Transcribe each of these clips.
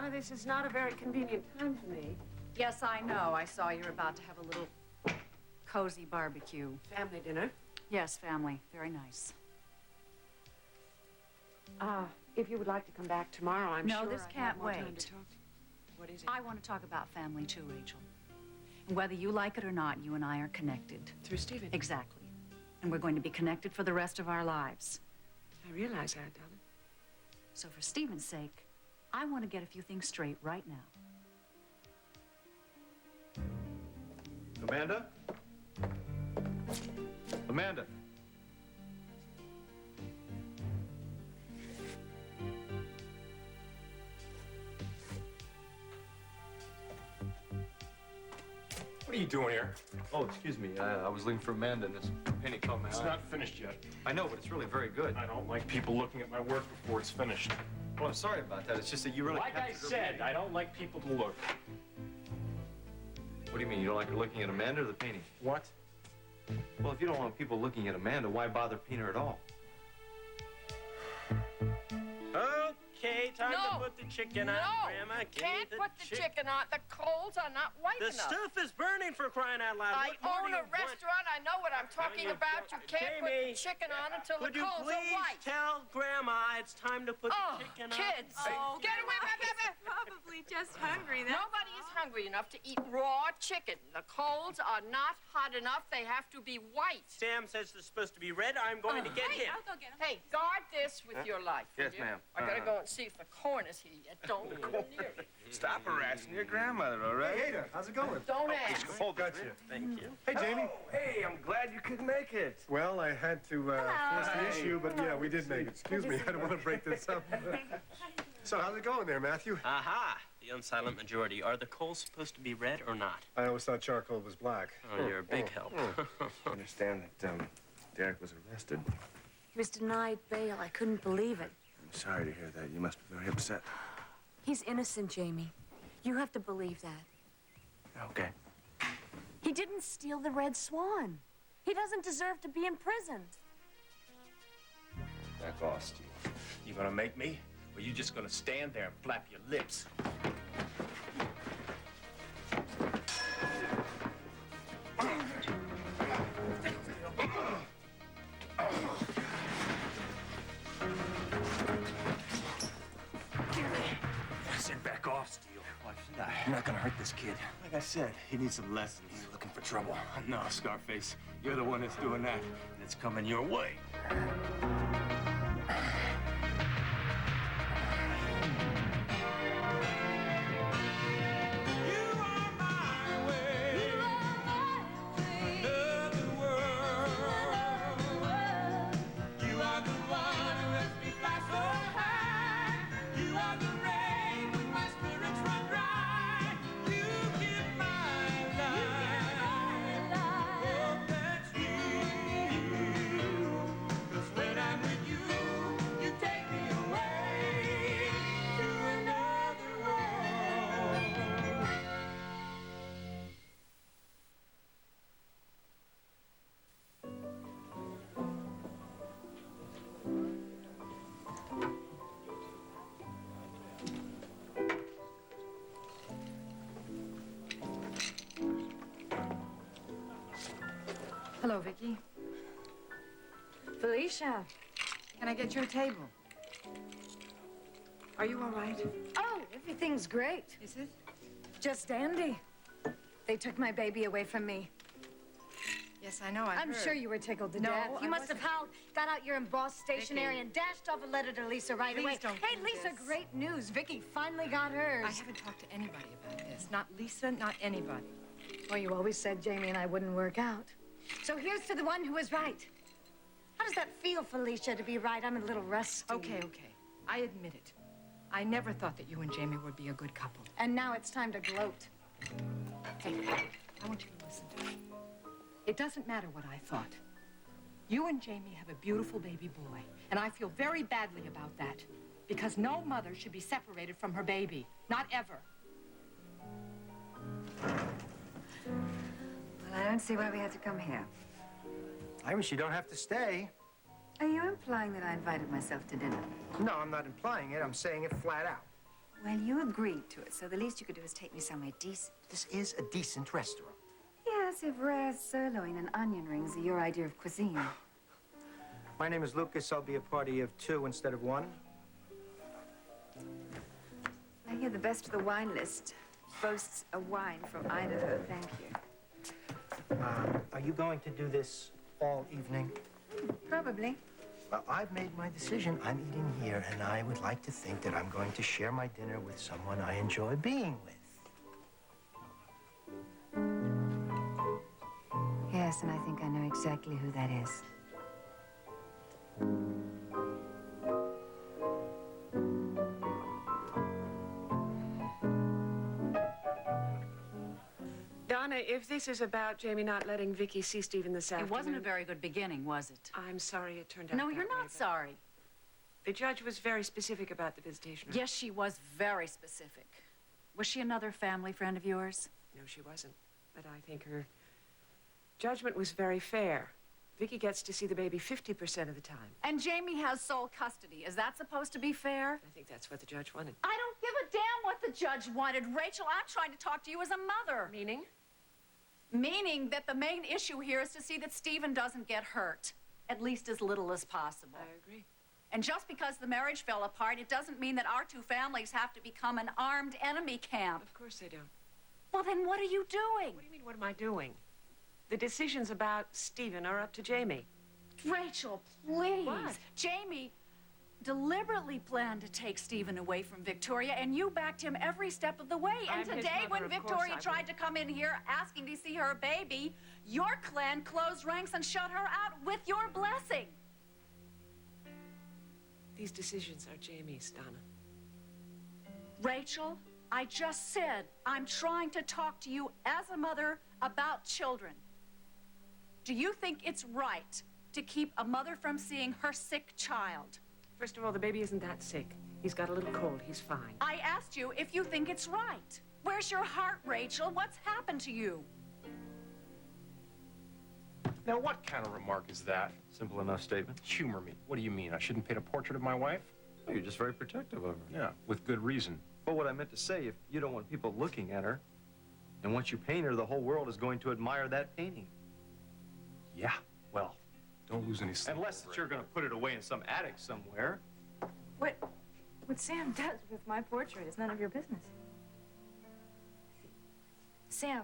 Donna, this is not a very convenient time for me. Yes, I know. I saw you're about to have a little cozy barbecue. Family dinner. Yes, family. Very nice. If you would like to come back tomorrow, I'm sure No, this I have can't more time wait. to talk. What is it? I want to talk about family too, Rachel. And whether you like it or not, you and I are connected. Through Stephen. Exactly. And we're going to be connected for the rest of our lives. I realize that, Donna. So for Stephen's sake, I want to get a few things straight right now. Amanda? Amanda? What are you doing here? Oh, excuse me. I was looking for Amanda and this penny caught my eye. It's not finished yet. I know, but it's really very good. I don't like people looking at my work before it's finished. Well, I'm sorry about that. It's just that you really Like I said, I don't like people to look. What do you mean? You don't like her looking at Amanda or the painting? What? Well, if you don't want people looking at Amanda, why bother painting her at all? Okay, time to put the chicken on, Grandma. Can't put the chicken on. The coals are not white The enough. stuff is burning, for crying out loud. I What more own do a you want? restaurant. I know what I'm talking you- about. You can't put Jamie, the chicken on until the Would you coals are please white. tell Grandma it's time to put Oh, the chicken on? kids. Oh, Get away, probably just hungry. Nobody is hungry enough to eat raw chicken. The coals are not hot enough. They have to be white. Sam says it's supposed to be red. I'm going to get him. I'll go get him. Hey, guard this with your life. will Yes, you? ma'am. I gotta go and see if the corn is here yet. Don't go near it. Stop harassing your grandmother, all right? Hey, Ada, how's it going? Don't ask. Oh, gotcha. Thank you. Hey, Jamie. Hey, I'm glad you could make it. Well, I had to force the issue, but yeah, we did make it. Excuse me, I don't want to break this up. So, how's it going there, Matthew? Aha! The unsilent majority. Are the coals supposed to be red or not? I always thought charcoal was black. Oh, you're a big help. I understand that Derek was arrested. He was denied bail. I couldn't believe it. I'm sorry to hear that. You must be very upset. He's innocent, Jamie. You have to believe that. Okay. He didn't steal the Red Swan. He doesn't deserve to be imprisoned. Back off, Steve. You gonna make me? Or you just gonna stand there and flap your lips? I said back off, Steele. Why should I? You're not gonna hurt this kid. Like I said, he needs some lessons. He's looking for trouble. No, Scarface, you're the one that's doing that, and it's coming your way. Hello, Vicky. Felicia, can I get your table? Are you all right? Oh, everything's great. Is it? Just dandy. They took my baby away from me. Yes, I know. I'm sure you were tickled to No, death. You I must have howled, got out your embossed stationery, Vicky. and dashed off a letter to Lisa right Please away. don't Hey, do Lisa, this. great news. Vicky finally got hers. I haven't talked to anybody about this. Not Lisa, not anybody. Well, you always said Jamie and I wouldn't work out. So here's to the one who was right. How does that feel, Felicia, to be right? I'm a little rusty. Okay. I admit it. I never thought that you and Jamie would be a good couple. And now it's time to gloat. Hey, I want you to listen to me. It doesn't matter what I thought. You and Jamie have a beautiful baby boy, and I feel very badly about that. Because no mother should be separated from her baby. Not ever. Well, I don't see why we had to come here. I wish you don't have to stay. Are you implying that I invited myself to dinner? No, I'm not implying it. I'm saying it flat out. Well, you agreed to it, so the least you could do is take me somewhere decent. This is a decent restaurant. Yes, if rare sirloin and onion rings are your idea of cuisine. My name is Lucas. I'll be a party of 2 instead of 1. I hear the best of the wine list boasts a wine from Idaho. Thank you. Are you going to do this all evening? Probably. Well, I've made my decision. I'm eating here, and I would like to think that I'm going to share my dinner with someone I enjoy being with. Yes, and I think I know exactly who that is. Donna, if this is about Jamie not letting Vicky see Stephen this afternoon... It wasn't a very good beginning, was it? I'm sorry it turned out No, that you're way, not but sorry. The judge was very specific about the visitation. Yes, she was very specific. Was she another family friend of yours? No, she wasn't. But I think her judgment was very fair. Vicky gets to see the baby 50% of the time. And Jamie has sole custody. Is that supposed to be fair? I think that's what the judge wanted. I don't give a damn what the judge wanted. Rachel, I'm trying to talk to you as a mother. Meaning? Meaning that the main issue here is to see that Stephen doesn't get hurt. At least as little as possible. I agree. And just because the marriage fell apart, it doesn't mean that our two families have to become an armed enemy camp. Of course they don't. Well, then what are you doing? What do you mean, what am I doing? The decisions about Stephen are up to Jamie. Rachel, please. What? Jamie deliberately planned to take Stephen away from Victoria, and you backed him every step of the way. And I'm his today, mother, when of course Victoria I tried will. to come in here asking to see her baby, your clan closed ranks and shut her out with your blessing. These decisions are Jamie's, Donna. Rachel, I just said I'm trying to talk to you as a mother about children. Do you think it's right to keep a mother from seeing her sick child? First of all, the baby isn't that sick. He's got a little cold. He's fine. I asked you if you think it's right. Where's your heart, Rachel? What's happened to you? Now, what kind of remark is that? Simple enough statement. Humor me. What do you mean? I shouldn't paint a portrait of my wife? Well, you're just very protective of her. Yeah, with good reason. But what I meant to say, if you don't want people looking at her, and once you paint her, the whole world is going to admire that painting. Yeah, well, don't lose any sleep. Unless that you're going to put it away in some attic somewhere. What Sam does with my portrait is none of your business. Sam,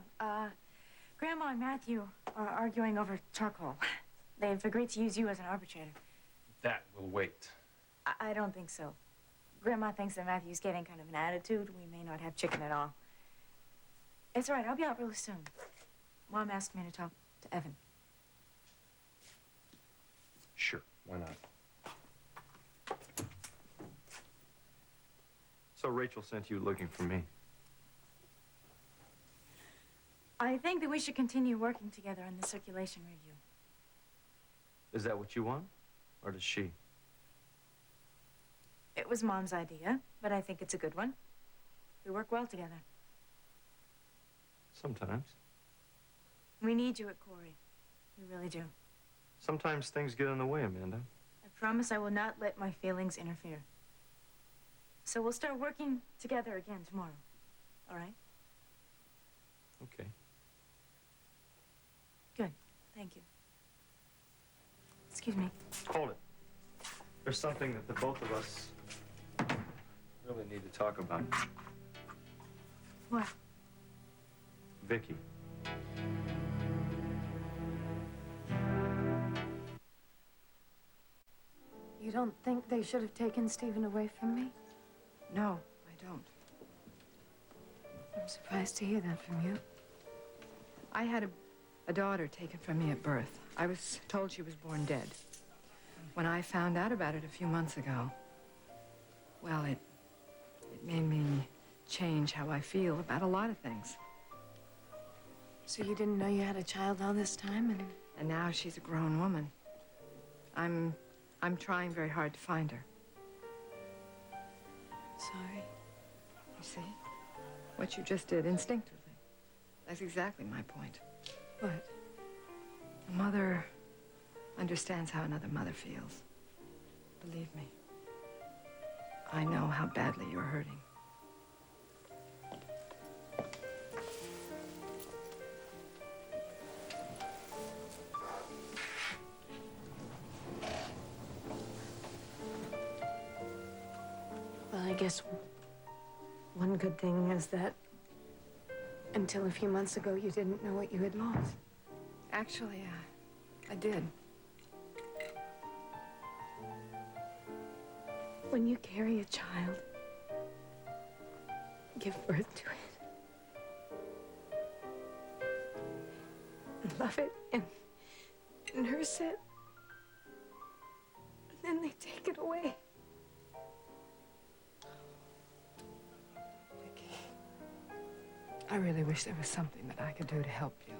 Grandma and Matthew are arguing over charcoal. They've agreed to use you as an arbitrator. That will wait. I don't think so. Grandma thinks that Matthew's getting kind of an attitude. We may not have chicken at all. It's all right. I'll be out really soon. Mom asked me to talk to Evan. Sure, why not? So Rachel sent you looking for me. I think that we should continue working together on the circulation review. Is that what you want? Or does she? It was Mom's idea, but I think it's a good one. We work well together. Sometimes. We need you at Corey. We really do. Sometimes things get in the way, Amanda. I promise I will not let my feelings interfere. So we'll start working together again tomorrow. All right? Okay. Good. Thank you. Excuse me. Hold it. There's something that the both of us really need to talk about. What? Vicky. You don't think they should have taken Stephen away from me? No, I don't. I'm surprised to hear that from you. I had a daughter taken from me at birth. I was told she was born dead. When I found out about it a few months ago, well, it made me change how I feel about a lot of things. So you didn't know you had a child all this time, And now she's a grown woman. I'm trying very hard to find her. Sorry. You see? What you just did instinctively. That's exactly my point. What? A mother understands how another mother feels. Believe me. I know how badly you're hurting. guess one good thing is that until a few months ago, you didn't know what you had lost. Actually, I did. When you carry a child, give birth to it, and love it, and nurse it, and then they take it away. Vicky, I really wish there was something that I could do to help you.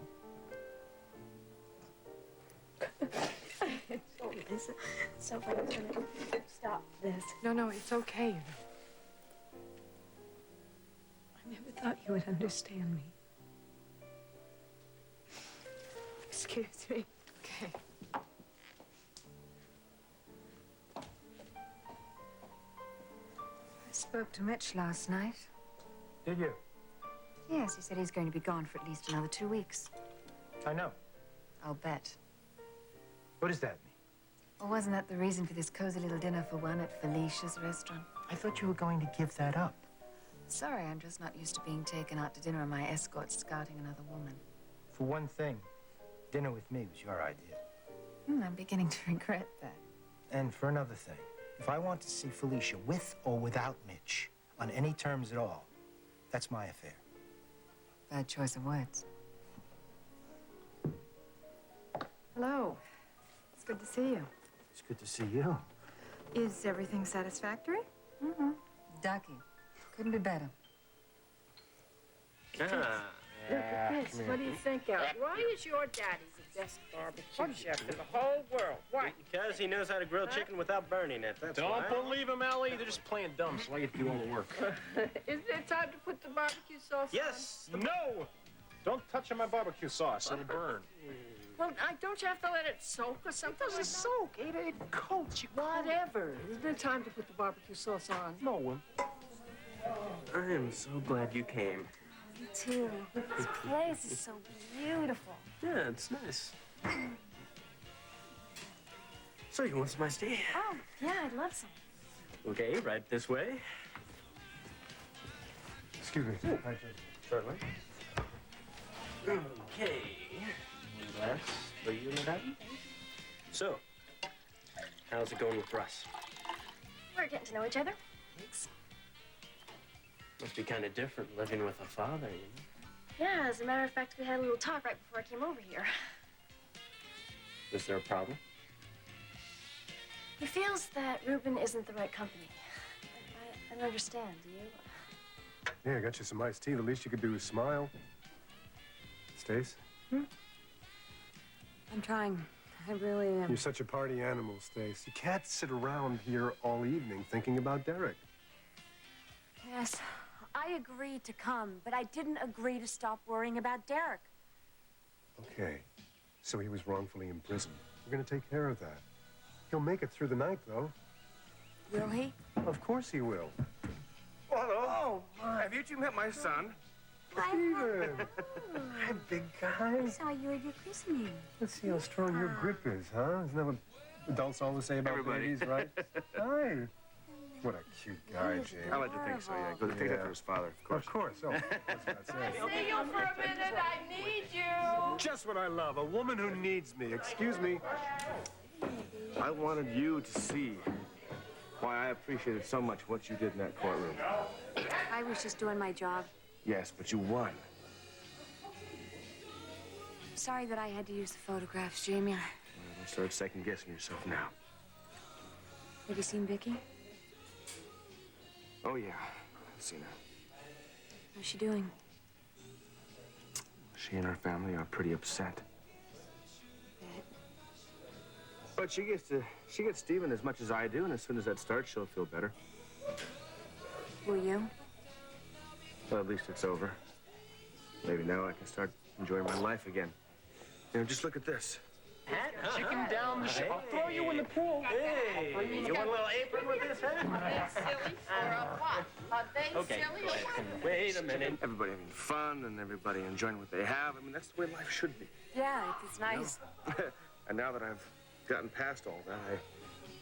So stop this. No, it's okay. I never thought you would understand me. Excuse me. Okay. I spoke to Mitch last night. Did you? Yes, he said he's going to be gone for at least another 2 weeks. I know. I'll bet. What does that mean? Well, wasn't that the reason for this cozy little dinner for one at Felicia's restaurant? I thought you were going to give that up. Sorry, I'm just not used to being taken out to dinner and my escort scouting another woman. For one thing, dinner with me was your idea. I'm beginning to regret that. And for another thing, if I want to see Felicia with or without Mitch, on any terms at all, that's my affair. Bad choice of words. Hello. It's good to see you. It's good to see you. Is everything satisfactory? Mm-hmm. Ducky. Couldn't be better. Ah. Look at this. What do you think, Al? Why is your daddy the best barbecue chef in the whole world? Why? Because he knows how to grill chicken without burning it. That's Don't why. believe him, Allie. They're just playing dumb, so I get to do all the work. Isn't it time to put the barbecue sauce Yes! No! Don't touch on my barbecue sauce. It'll burn. on? Well, don't you have to let it soak or something? Doesn't soak. It coats. Whatever. Isn't it time to put the barbecue sauce on? No. I am so glad you came. Me too. This place is so beautiful. Yeah, it's nice. So you want some iced tea? Oh, yeah, I'd love some. Okay, right this way. Excuse me. Certainly. Okay. One glass for you, madame. So, how's it going with Russ? We're getting to know each other. Thanks. Must be kind of different living with a father, you know? Yeah, as a matter of fact, we had a little talk right before I came over here. Is there a problem? He feels that Reuben isn't the right company. I don't understand, do you? Yeah, I got you some iced tea. The least you could do is smile. Stace? I'm trying. I really am. You're such a party animal, Stace. You can't sit around here all evening thinking about Derek. Yes, I agreed to come, but I didn't agree to stop worrying about Derek. Okay, so he was wrongfully imprisoned. We're gonna take care of that. He'll make it through the night, though. Will he? Of course he will. Hello. Have you two met my son? Steven! Hi, big guy. I saw you at your christening. Let's see how strong your grip is, huh? Isn't that what adults always say about Everybody. babies, right? Hi. What a cute guy, James. I like to think so, yeah. Go take that to his father, of course. Of course. Oh, that's what I said. See you for a minute. I need you. Just what I love. A woman who needs me. Excuse me. I wanted you to see why I appreciated so much what you did in that courtroom. I was just doing my job. Yes, but you won. Sorry that I had to use the photographs, Jamie. Don't start second-guessing yourself now. Have you seen Vicky? Oh, yeah. I've seen her. How's she doing? She and her family are pretty upset. But she gets Stephen as much as I do, and as soon as that starts, she'll feel better. Will you? Well, at least it's over. Maybe now I can start enjoying my life again. You know, just look at this. Chicken down the I'll throw you in the pool. Hey, you want a little apron with this, huh? Are they silly for a what? Are they Okay, silly or what? wait a minute. Everybody having fun and everybody enjoying what they have. I mean, that's the way life should be. Yeah, it's nice. And now that I've gotten past all that,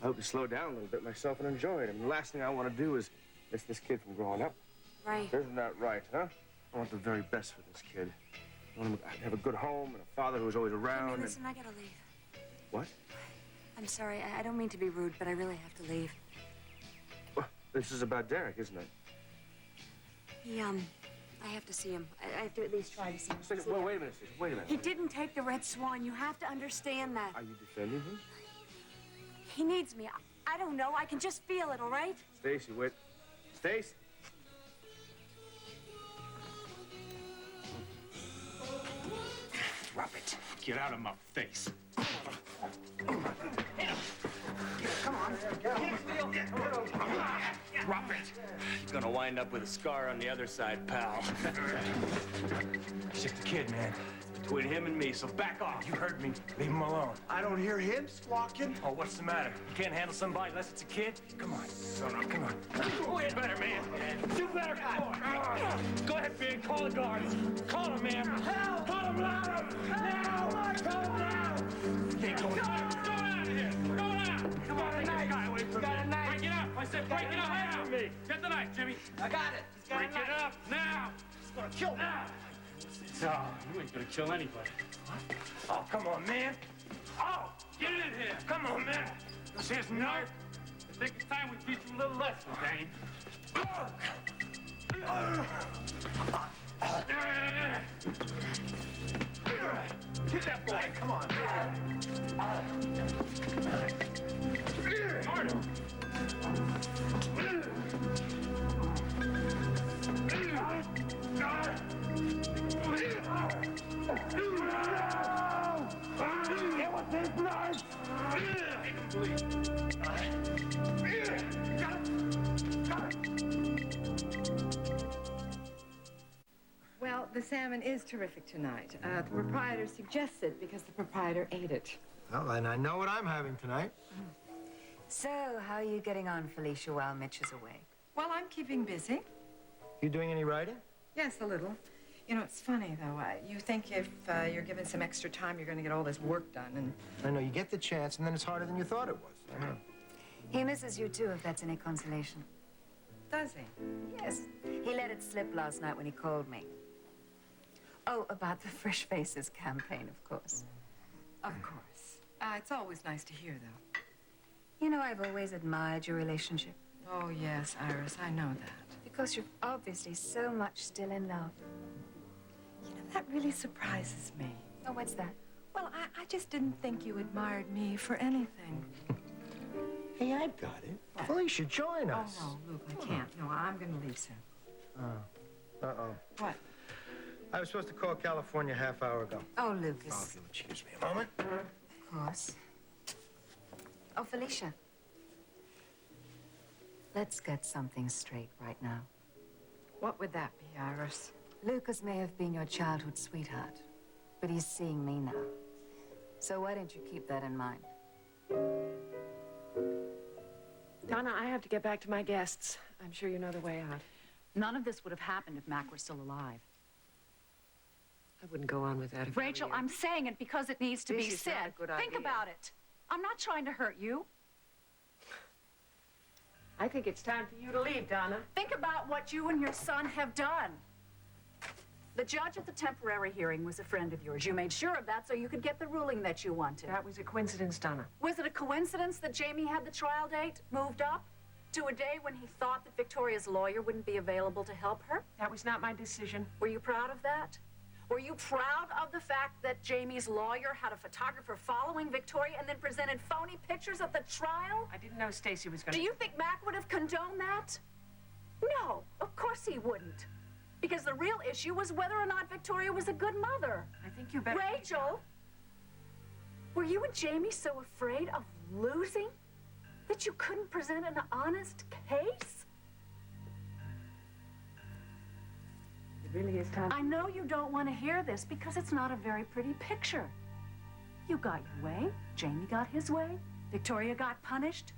I hope to slow down a little bit myself and enjoy it. I mean, the last thing I want to do is It's this kid from growing up. Right. Isn't that right, huh? I want the very best for this kid. I want him to have a good home and a father who's always around. Jimmy, and... listen, I gotta leave. What? I'm sorry. I don't mean to be rude, but I really have to leave. Well, this is about Derek, isn't it? I have to see him. I have to at least try to see him. Wait a minute, Stacey. Wait a minute. He didn't take the Red Swan. You have to understand that. Are you defending him? He needs me. I don't know. I can just feel it, all right? Stacey, wait. Stacey. Drop it. Get out of my face. Drop it. You're gonna wind up with a scar on the other side, pal. It's just a kid, man. Between him and me, so back off. You heard me. Leave him alone. I don't hear him squawking. Oh, what's the matter? You can't handle somebody unless it's a kid? Come on, son, come on. Do better, man. Do better. Go ahead, man. Call the guards. Call him, man. Help! Call him loud. Now! Call him now! You ain't going out. Go out of here. Go out. Come on, take this guy away from me. Break it up. I said break it up now. Get the knife, Jimmy. I got it. Break it up now. He's gonna kill me. Now. No, you ain't gonna kill anybody. Oh, come on, man. Oh, get in here. Come on, man. This is knife. I think it's time we teach you a little lesson, Dane. Get that boy. Come on. Harder. Well, the salmon is terrific tonight. The proprietor suggested because the proprietor ate it. Well, and I know what I'm having tonight. So, how are you getting on, Felicia, while Mitch is away? Well, I'm keeping busy. You doing any writing? Yes, a little. You know, it's funny, though. You think if you're given some extra time, you're going to get all this work done, and... I know, you get the chance, and then it's harder than you thought it was. I know. He misses you, too, if that's any consolation. Does he? Yes. He let it slip last night when he called me. Oh, about the Fresh Faces campaign, of course. Of course. It's always nice to hear, though. You know, I've always admired your relationship. Oh, yes, Iris, I know that. Because you're obviously so much still in love. You know, that really surprises me. Oh, what's that? Well, I just didn't think you admired me for anything. Hey, I've got it. Felicia, join us. Oh, no, Luke, I can't. No, I'm going to leave soon. Oh. Uh-oh. What? I was supposed to call California a half hour ago. Oh, Lucas. Oh, if you'll excuse me a moment. Of course. Oh, Felicia. Let's get something straight right now. What would that be, Iris? Lucas may have been your childhood sweetheart, but he's seeing me now. So why don't you keep that in mind? Donna, I have to get back to my guests. I'm sure you know the way out. None of this would have happened if Mac were still alive. I wouldn't go on with that if I were Rachel, you. I'm saying it because it needs to be This is not said. a good Think idea. about it. I'm not trying to hurt you. I think it's time for you to leave, Donna. Think about what you and your son have done. The judge at the temporary hearing was a friend of yours. You made sure of that so you could get the ruling that you wanted. That was a coincidence, Donna. Was it a coincidence that Jamie had the trial date moved up to a day when he thought that Victoria's lawyer wouldn't be available to help her? That was not my decision. Were you proud of that? Were you proud of the fact that Jamie's lawyer had a photographer following Victoria and then presented phony pictures at the trial? I didn't know Stacy was going to... Do you think Mac would have condoned that? No, of course he wouldn't. Because the real issue was whether or not Victoria was a good mother. I think you better... Rachel, were you and Jamie so afraid of losing that you couldn't present an honest case? It really is time... I know you don't want to hear this because it's not a very pretty picture. You got your way, Jamie got his way, Victoria got punished.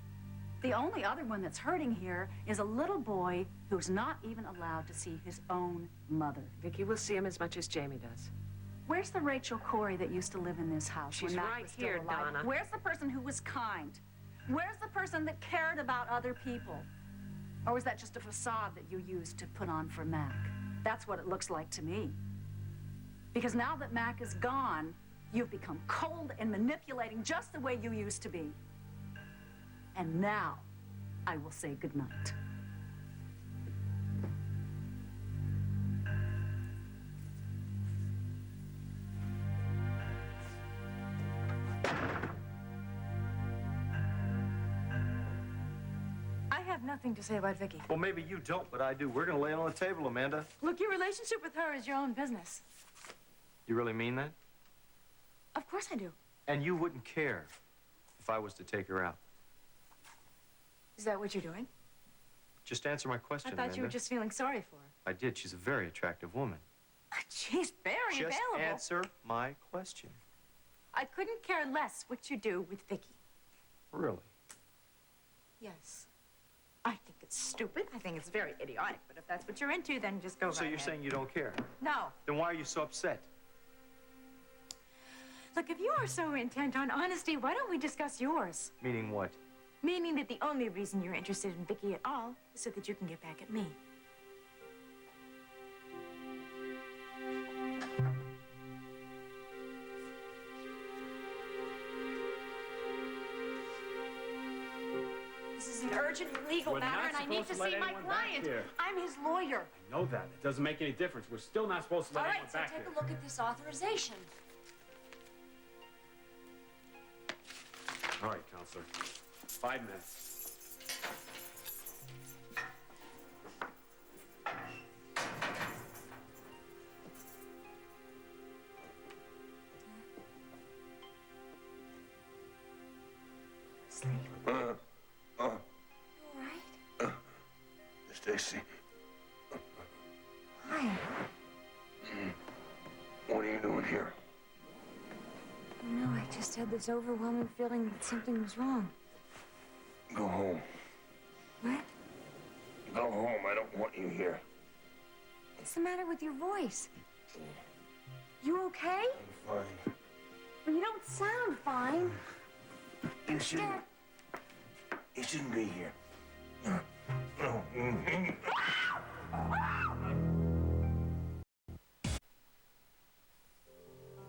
The only other one that's hurting here is a little boy who's not even allowed to see his own mother. Vicky will see him as much as Jamie does. Where's the Rachel Corey that used to live in this house? She's when Mac right was still here, alive? Donna. Where's the person who was kind? Where's the person that cared about other people? Or was that just a facade that you used to put on for Mac? That's what it looks like to me. Because now that Mac is gone, you've become cold and manipulating just the way you used to be. And now, I will say goodnight. I have nothing to say about Vicky. Well, maybe you don't, but I do. We're gonna lay it on the table, Amanda. Look, your relationship with her is your own business. You really mean that? Of course I do. And you wouldn't care if I was to take her out. Is that what you're doing? Just answer my question, I thought Amanda. you were just feeling sorry for her. I did. She's a very attractive woman. She's very Just available. answer my question. I couldn't care less what you do with Vicky. Really? Yes. I think it's stupid. I think it's very idiotic. But if that's what you're into, then just go So right you're ahead. saying you don't care? No. Then why are you so upset? Look, if you are so intent on honesty, why don't we discuss yours? Meaning what? Meaning that the only reason you're interested in Vicky at all is so that you can get back at me. This is an urgent legal We're matter, not and I need to supposed to let see my anyone back client. here. I'm his lawyer. I know that. It doesn't make any difference. We're still not supposed to All let right, anyone so back take here. a look at this authorization. All right, Counselor. 5 minutes. Sleep. All right? Stacy, Hi. what are you doing here? No, I just had this overwhelming feeling that something was wrong. Go home. What? Go home. I don't want you here. What's the matter with your voice? You okay? Fine. Well, you don't sound fine. You shouldn't. You shouldn't be here.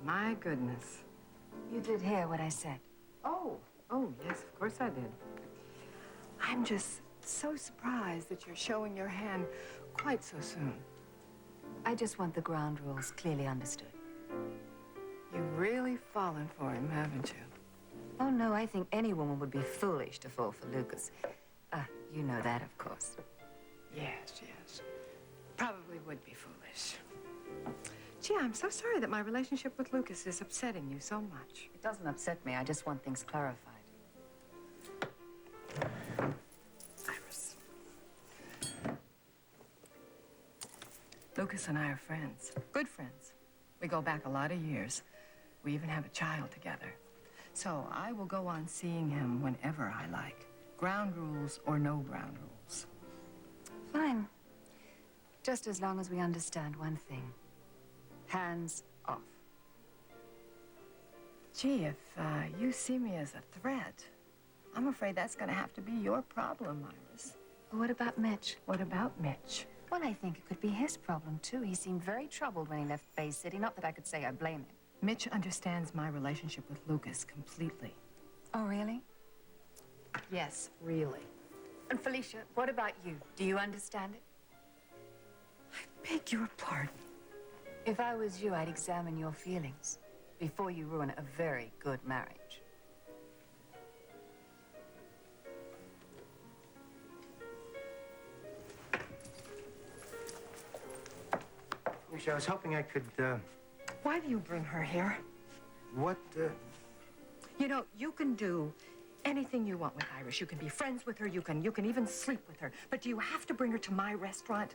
My goodness. You did hear what I said. Oh, yes, of course I did. I'm just so surprised that you're showing your hand quite so soon. I just want the ground rules clearly understood. You've really fallen for him, haven't you? Oh, no, I think any woman would be foolish to fall for Lucas. You know that, of course. Yes, yes. Probably would be foolish. Gee, I'm so sorry that my relationship with Lucas is upsetting you so much. It doesn't upset me. I just want things clarified. Iris. Lucas and I are friends. Good friends. We go back a lot of years. We even have a child together. So I will go on seeing him whenever I like. Ground rules or no ground rules. Fine. Just as long as we understand one thing. Hands off. Gee, if you see me as a threat, I'm afraid that's going to have to be your problem, Iris. What about Mitch? What about Mitch? Well, I think it could be his problem, too. He seemed very troubled when he left Bay City. Not that I could say I blame him. Mitch understands my relationship with Lucas completely. Oh, really? Yes, really. And Felicia, what about you? Do you understand it? I beg your pardon. If I was you, I'd examine your feelings before you ruin a very good marriage. Lucia, I was hoping I could, Why do you bring her here? what, You know, you can do anything you want with Iris. You can be friends with her. You can even sleep with her. But do you have to bring her to my restaurant?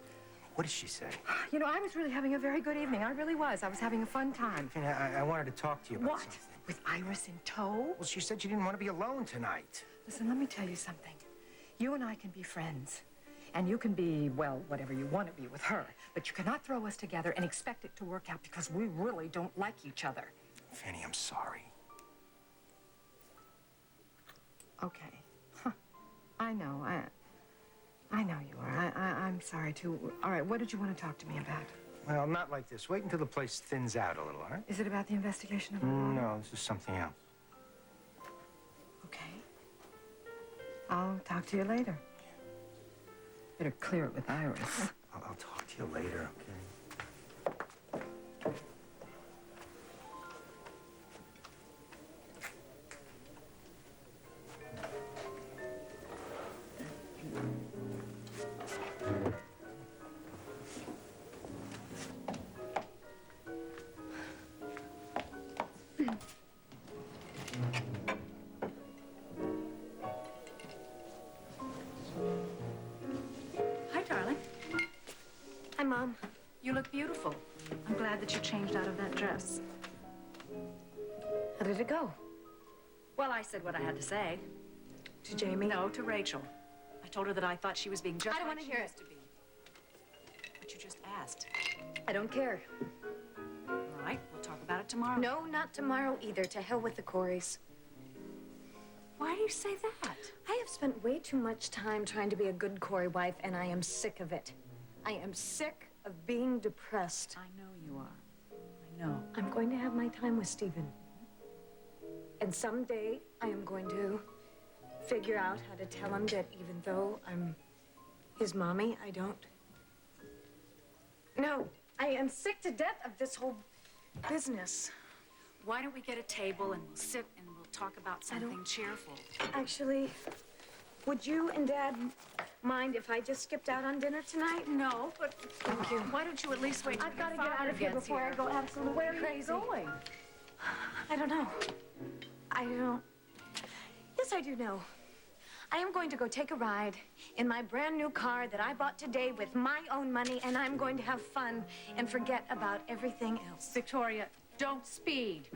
what did she say? You know, I was really having a very good evening. I really was. I was having a fun time. And I wanted to talk to you about What? something. With Iris in tow? Well, she said she didn't want to be alone tonight. Listen, let me tell you something. You and I can be friends. And you can be, well, whatever you want to be with her. But you cannot throw us together and expect it to work out because we really don't like each other. Fanny, I'm sorry. Okay. Huh. I know. I I know you are. I'm sorry, too. All right, what did you want to talk to me about? Well, not like this. Wait until the place thins out a little, all right? Is it about the investigation of No, this is something else. Okay. I'll talk to you later. Better clear it with Iris. I'll talk to you later, okay? Hi, darling. Hi, Mom. You look beautiful. I'm glad that you changed out of that dress. How did it go? Well, I said what I had to say. To Jamie? No, to Rachel. I told her that I thought she was being just I don't like want to she hear used it. to be. But you just asked. I don't care. All right, we'll talk about it tomorrow. No, not tomorrow either. To hell with the Coreys. Why do you say that? I have spent way too much time trying to be a good Corey wife, and I am sick of it. I am sick of being depressed. I know you are. I know. I'm going to have my time with Stephen. And someday I am going to figure out how to tell him that even though I'm his mommy, I don't. No, I am sick to death of this whole business. Why don't we get a table and we'll sit and we'll talk about something cheerful? Actually, would you and Dad mind if I just skipped out on dinner tonight? No, but thank you. Why don't you at least wait till I've got to your get out father of here gets before I go absolutely Where crazy. are you going? I don't know. I don't. Yes, I do know. I am going to go take a ride in my brand new car that I bought today with my own money, and I'm going to have fun and forget about everything else. Victoria, don't speed.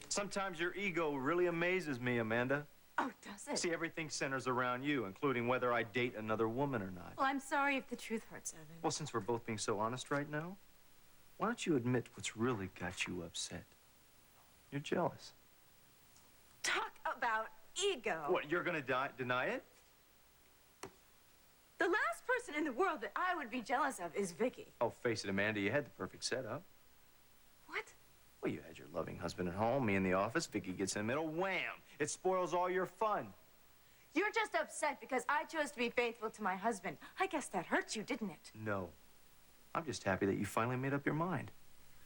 Sometimes your ego really amazes me, Amanda. Oh, does it? See, everything centers around you, including whether I date another woman or not. Well, I'm sorry if the truth hurts, Evan. Well, since we're both being so honest right now, why don't you admit what's really got you upset? You're jealous. Talk about ego. What, you're gonna deny it? The last person in the world that I would be jealous of is Vicky. Oh, face it, Amanda, you had the perfect setup. What? Well, you had your loving husband at home, me in the office, Vicky gets in the middle, wham! It spoils all your fun. You're just upset because I chose to be faithful to my husband. I guess that hurt you, didn't it? No. I'm just happy that you finally made up your mind.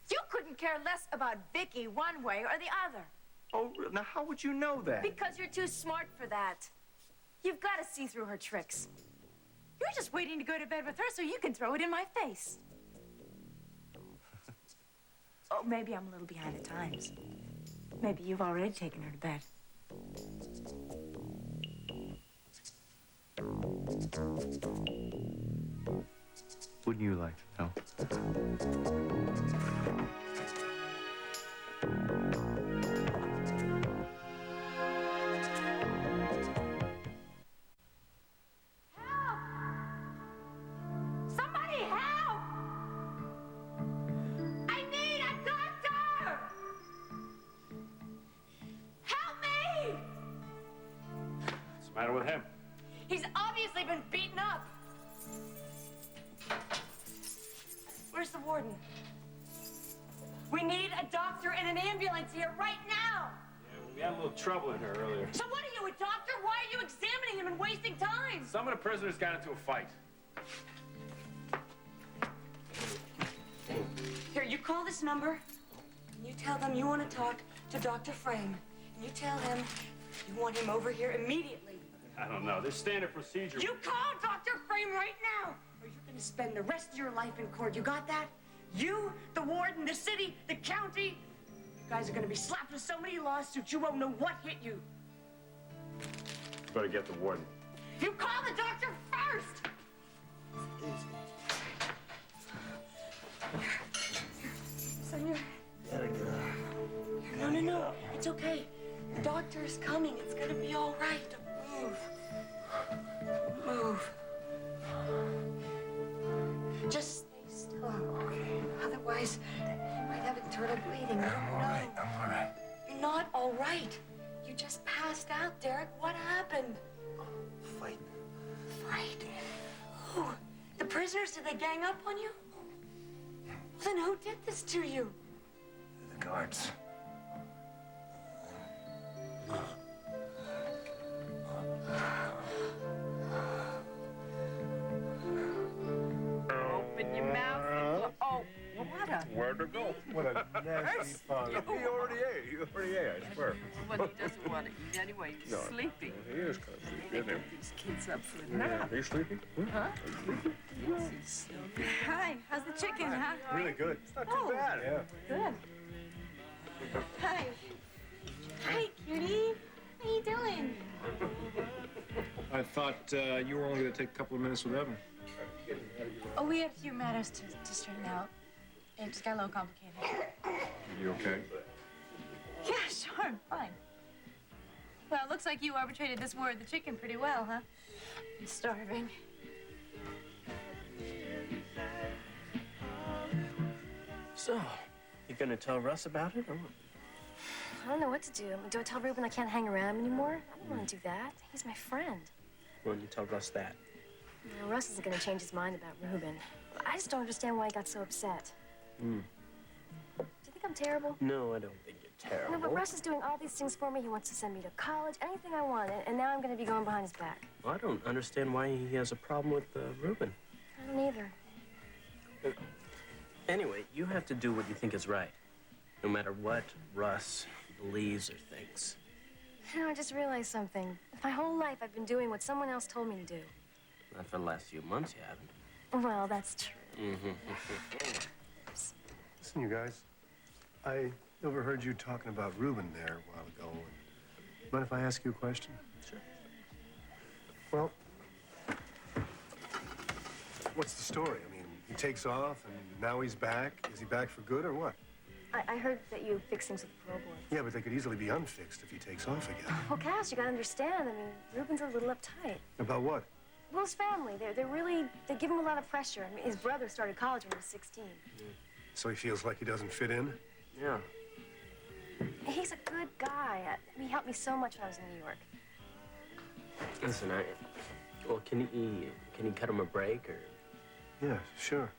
You couldn't care less about Vicky one way or the other. Oh, now how would you know that? Because you're too smart for that. You've got to see through her tricks. You're just waiting to go to bed with her so you can throw it in my face. Oh, maybe I'm a little behind at times. Maybe you've already taken her to bed. Wouldn't you like to know? Somebody help! I need a doctor! Help me! What's the matter with him? He's obviously been beaten up. Where's the warden? We need a doctor and an ambulance here right now. We had a little trouble in here earlier. So what are you, a doctor? Why are you examining him and wasting time? Some of the prisoners got into a fight. Here, you call this number, and you tell them you want to talk to Dr. Frame. And you tell him you want him over here immediately. I don't know. This standard procedure. You call Dr. Frame right now, or you're going to spend the rest of your life in court. You got that? You, the warden, the city, the county. You guys are going to be slapped with so many lawsuits you won't know what hit you. Better get the warden. You call the doctor first! Senor. No. It's okay. The doctor is coming. It's gonna be all right. Move. Just stay still. Okay. Otherwise, you might have internal bleeding. You don't know. I'm all right. You're not all right. You just passed they gang up on you? Then who did this to you? The guards. Open your mouth and oh, what a... Where'd it go? What a nasty father. He already ate. He already ate, I swear. Well, he doesn't want to eat anyway. He's No. sleeping. He is kind of They sleepy, isn't get these kids up for a he? nap. Are you sleepy? Huh? Yes, he's sleeping. Hi, how's the chicken, huh? Really good. It's not too bad. Yeah. Good. Hi. Hi, cutie. How you doing? I thought you were only going to take a couple of minutes with Evan. Oh, we have a few matters to straighten out. It just got a little complicated. You okay? Yeah, sure, I'm fine. Well, it looks like you arbitrated this war of the chicken pretty well, huh? I'm starving. So, you gonna tell Russ about it, or what? I don't know what to do. Do I tell Ruben I can't hang around anymore? I don't want to do that. He's my friend. Well, you tell Russ that. No, Russ isn't going to change his mind about Ruben. I just don't understand why he got so upset. Hmm. Do you think I'm terrible? No, I don't think you're terrible. No, but Russ is doing all these things for me. He wants to send me to college, anything I want, and now I'm going to be going behind his back. Well, I don't understand why he has a problem with Ruben. I don't either. Anyway, you have to do what you think is right, no matter what Russ believes or thinks. You know, I just realized something. My whole life I've been doing what someone else told me to do. Not for the last few months, you haven't. Well, that's true. Listen, you guys. I overheard you talking about Ruben there a while ago. Mind if I ask you a question? Sure. Well, what's the story? I mean, he takes off, and now he's back. Is he back for good, or what? I heard that you fixed things with the parole board. Yeah, but they could easily be unfixed if he takes off again. Well, Cass, you gotta understand. I mean, Ruben's a little uptight. About what? Well, his family, they give him a lot of pressure. I mean, his brother started college when he was 16. So he feels like he doesn't fit in? Yeah. He's a good guy. I mean, he helped me so much when I was in New York. Listen, well, can you cut him a break, or? Yeah, sure.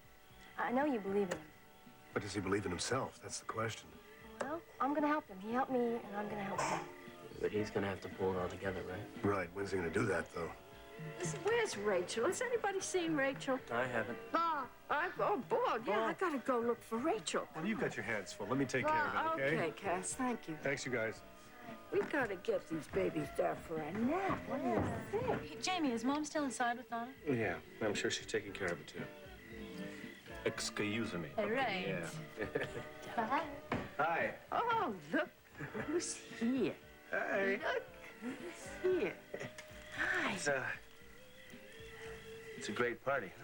I know you believe in him. But does he believe in himself? That's the question. Well, I'm gonna help him. He helped me, and I'm gonna help him. But he's gonna have to pull it all together, right? Right. When's he gonna do that, though? Listen, where's Rachel? Has anybody seen Rachel? I haven't. Oh, boy, yeah, I gotta go look for Rachel. Well, you've got your hands full. Let me take care of it, okay? Okay, Cass, thank you. Thanks, you guys. We gotta get these babies down for a nap. What do you think? Hey, Jamie, is Mom still inside with Donna? Yeah, I'm sure she's taking care of it, too. Excuse me. All right. Yeah. Bye. Hi. Oh, look who's here. Hey. Look who's here. Hi. It's a great party, huh?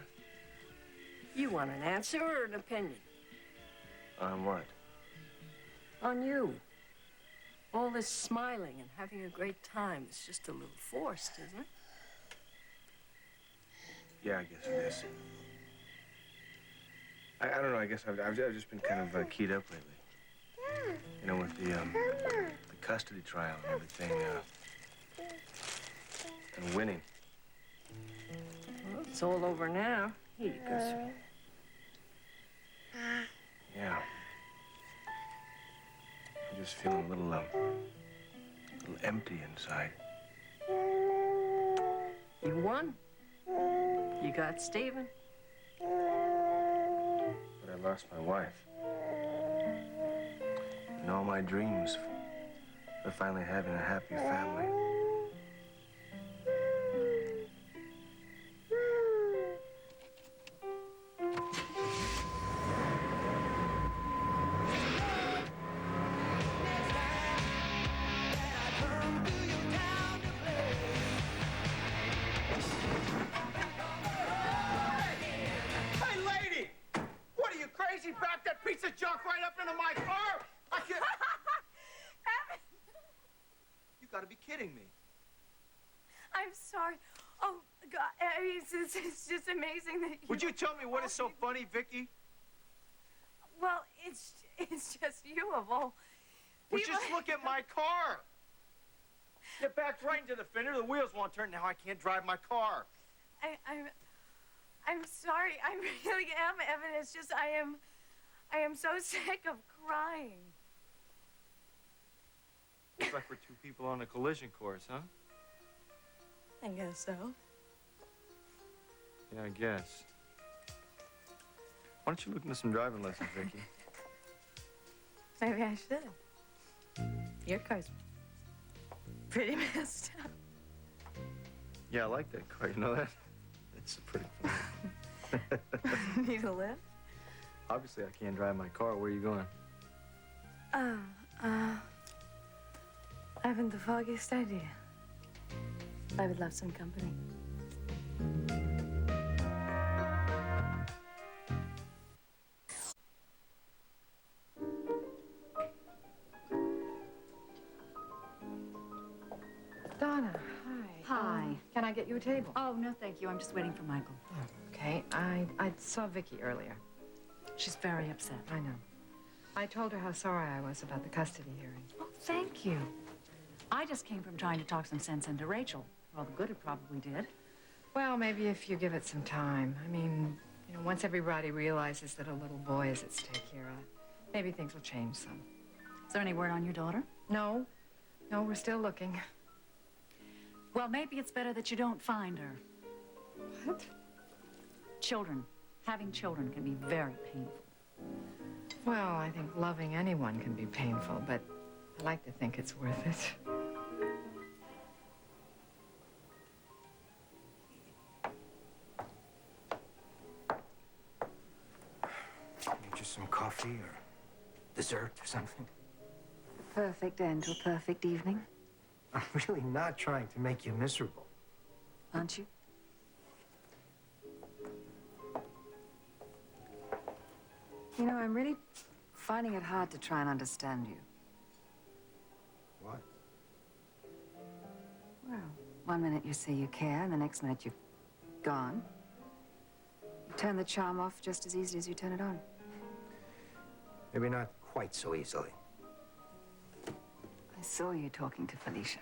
You want an answer or an opinion? On what? On you. All this smiling and having a great time is just a little forced, isn't it? Yeah, I guess it is. I don't know. I guess I've just been kind of keyed up lately. You know, with the custody trial and everything, and winning. Well, it's all over now. Here you go, sir. Yeah. I'm just feeling a little empty inside. You won. You got Stephen. But I lost my wife. And all my dreams of finally having a happy family. Hey, lady! What are you, crazy? Back that piece of junk right up into my car? I can't... You gotta be kidding me. I'm sorry. Oh, God, it's just amazing that you... Would you tell me what is so funny, Vicky? Well, it's just you of all Well, people. just look at my car. You backed right into the fender. The wheels won't turn. Now I can't drive my car. I'm sorry. I really am, Evan. It's just I am so sick of crying. Looks like we're two people on a collision course, huh? I guess so. Yeah, I guess. Why don't you look into some driving lessons, Vicky? Maybe I should. Your car's pretty messed up. Yeah, I like that car. You know that? It's pretty fun. Need a lift? Obviously, I can't drive my car. Where are you going? Oh, I haven't the foggiest idea. I would love some company. Donna, hi. Hi. Can I get you a table? Oh, no, thank you. I'm just waiting for Michael. Okay, I saw Vicky earlier. She's very upset. I know. I told her how sorry I was about the custody hearing. Oh, thank you. I just came from trying to talk some sense into Rachel. Well, the good it probably did. Well, maybe if you give it some time. I mean, you know, once everybody realizes that a little boy is at stake here, maybe things will change some. Is there any word on your daughter? No. No, we're still looking. Well, maybe it's better that you don't find her. What? Children. Having children can be very painful. Well, I think loving anyone can be painful, but I like to think it's worth it. Maybe just some coffee or dessert or something. Perfect end to a perfect evening, I'm really not trying to make you miserable. aren't you? You know, I'm really finding it hard to try and understand you. What? Well, one minute you say you care, and the next minute you're gone. You turn the charm off just as easily as you turn it on. Maybe not quite so easily. I saw you talking to Felicia.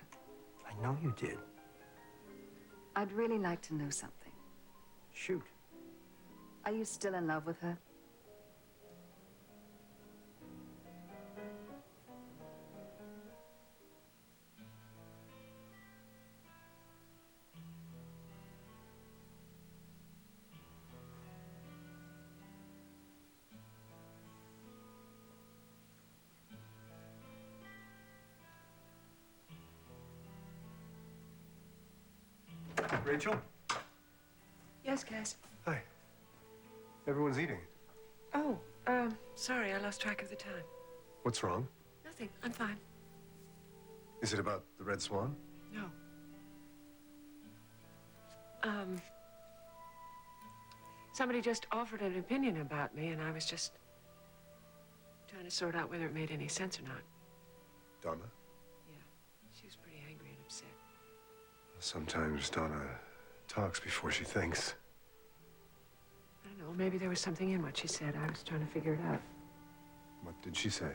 I know you did. I'd really like to know something. Shoot. Are you still in love with her? Rachel? Yes, Cass. Hi. Everyone's eating. Oh, sorry, I lost track of the time. What's wrong? Nothing. I'm fine. Is it about the Red Swan? No. Somebody just offered an opinion about me, and I was just trying to sort out whether it made any sense or not. Donna? Yeah, she was pretty angry and upset. Sometimes Donna talks before she thinks. I don't know, maybe there was something in what she said. I was trying to figure it out. What did she say?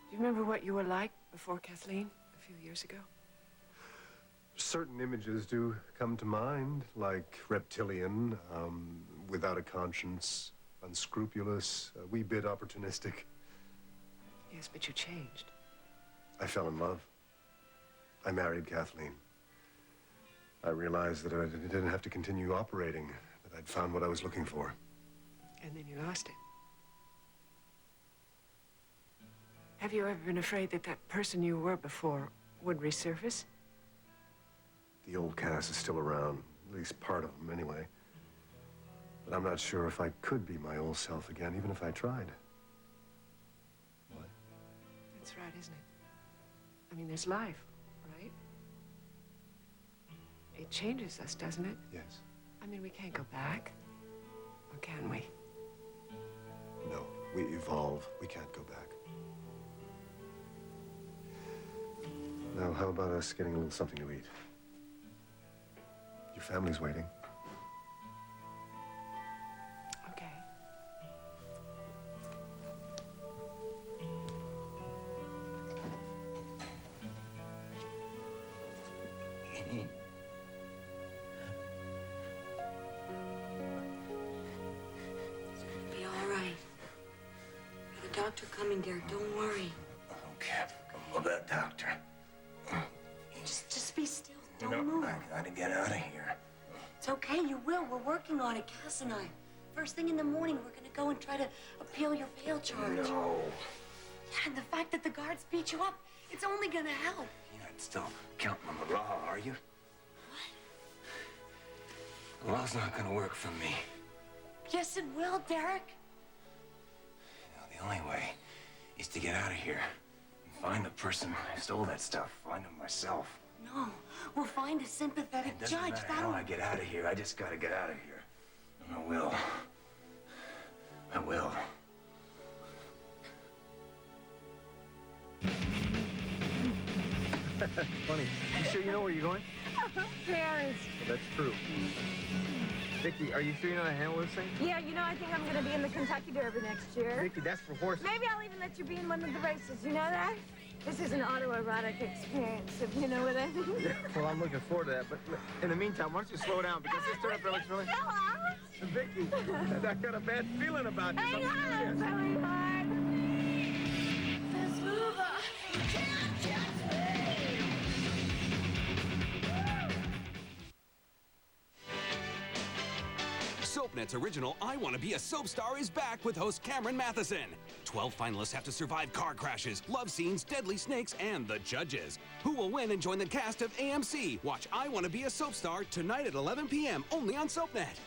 Do you remember what you were like before Kathleen a few years ago? Certain images do come to mind, like reptilian, without a conscience, unscrupulous, a wee bit opportunistic. Yes, but you changed. I fell in love. I married Kathleen. I realized that I didn't have to continue operating, that I'd found what I was looking for. And then you lost it. Have you ever been afraid that that person you were before would resurface? The old Cass is still around, at least part of him anyway. But I'm not sure if I could be my old self again, even if I tried. What? That's right, isn't it? I mean, there's life, right? It changes us, doesn't it? Yes. I mean, we can't go back. Or can we? No, we evolve. We can't go back. Now, how about us getting a little something to eat? Your family's waiting. Okay. fine, Derek. Don't worry. Okay, well, that doctor. Just be still. You Don't know, move. I gotta get out of here. It's okay. You will. We're working on it, Cass and I. First thing in the morning, we're gonna go and try to appeal your bail charge. No. Yeah, and the fact that the guards beat you up, it's only gonna help. You're not still counting on the law, are you? What? The law's not gonna work for me. Yes, it will, Derek. The only way is to get out of here and find the person who stole that stuff. Find him myself. No, we'll find a sympathetic It doesn't judge. matter That'll... how I get out of here. I just gotta get out of here. And I will. I will. Funny. You sure you know where you're going? Paris. Well, that's true. Vicky, are you sure you know how to handle this thing? Yeah, you know, I think I'm going to be in the Kentucky Derby next year. Vicky, that's for horses. Maybe I'll even let you be in one of the races. You know that? This is an autoerotic experience, if you know what I mean. Yeah, well, I'm looking forward to that. But in the meantime, why don't you slow down? Because this turn-up looks really... Vicky, I got a bad feeling about this. Hang on, sweetheart. Let's move on. You can't catch me. SoapNet's original I Want to Be a Soap Star is back with host Cameron Matheson. 12 finalists have to survive car crashes, love scenes, deadly snakes, and the judges. Who will win and join the cast of AMC? Watch I Want to Be a Soap Star tonight at 11 p.m. only on SoapNet.